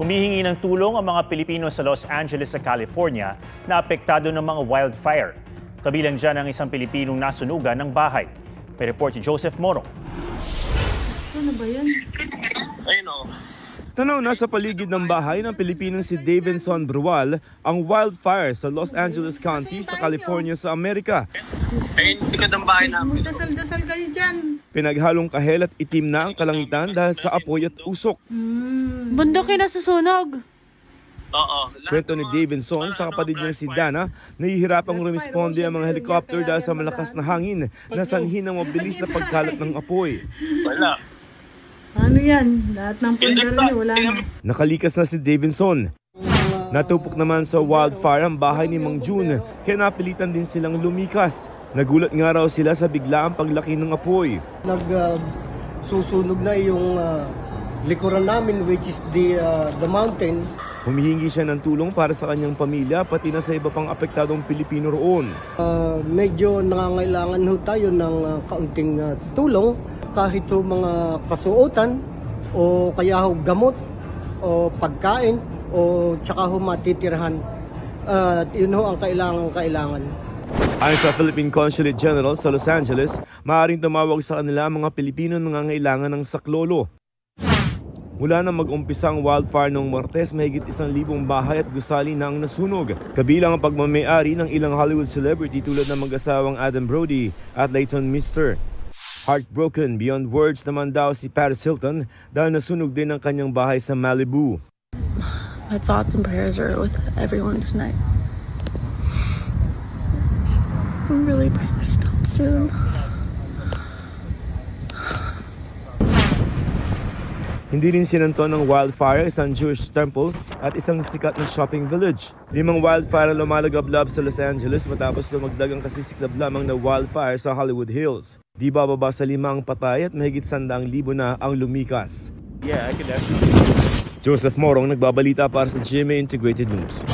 Humihingi ng tulong ang mga Pilipino sa Los Angeles sa California na apektado ng mga wildfire. Kabilang dyan ang isang Pilipinong nasunugan ng bahay. May report si Joseph Moro. Ano ba yan? Ayun o. Tanaw na sa paligid ng bahay ng Pilipinong si Davinson Brual ang wildfire sa Los Angeles County sa California sa Amerika. Ayun, likod ang bahay namin. Magdasal-dasal kayo dyan. Pinaghalong kahel at itim na ang kalangitan dahil sa apoy at usok. Bundok yung nasusunog. Oo. Kwento ni Davinson sa kapatid niya si Dana, nahihirapang rumisponde ang mga helicopter dahil sa malakas na hangin na sanhi ng mabilis na pagkalat ng apoy. Wala. Ano yan? Lahat ng pundalo niyo, wala na. Nakalikas na si Davinson. Natupok naman sa wildfire ang bahay ni Mang June, kaya napilitan din silang lumikas. Nagulat nga raw sila sa biglaang paglaki ng apoy. Susunog na yung likuran namin, which is the mountain. Humihingi siya ng tulong para sa kanyang pamilya pati na sa iba pang apektadong Pilipino roon. Medyo nangangailangan ho tayo ng kaunting tulong, kahit ho mga kasuotan o kaya ho gamot o pagkain o tsaka ho matitirahan. Yun ho ang kailangan. Ayon sa Philippine Consulate General sa Los Angeles, maaaring tumawag sa kanila ang mga Pilipino na nangangailangan ng saklolo. Mula na mag-umpisa ang wildfire noong Martes, mahigit 1,000 bahay at gusali na ang nasunog. Kabilang ang pagmamayari ng ilang Hollywood celebrity tulad ng mag-asawang Adam Brody at Leighton Meester. Heartbroken beyond words naman daw si Paris Hilton dahil nasunog din ang kanyang bahay sa Malibu. My thoughts and prayers are with everyone tonight. I'm really praying to stop soon. Hindi rin sinanto ng wildfire isang Jewish temple at isang sikat na shopping village. 5 wildfire ang lumalagablab sa Los Angeles matapos lumagdag ang kasisiklab lamang na wildfire sa Hollywood Hills. Di bababa sa 5 ang patay at mahigit 100,000 na ang lumikas. Joseph Morong nagbabalita para sa GMA Integrated News.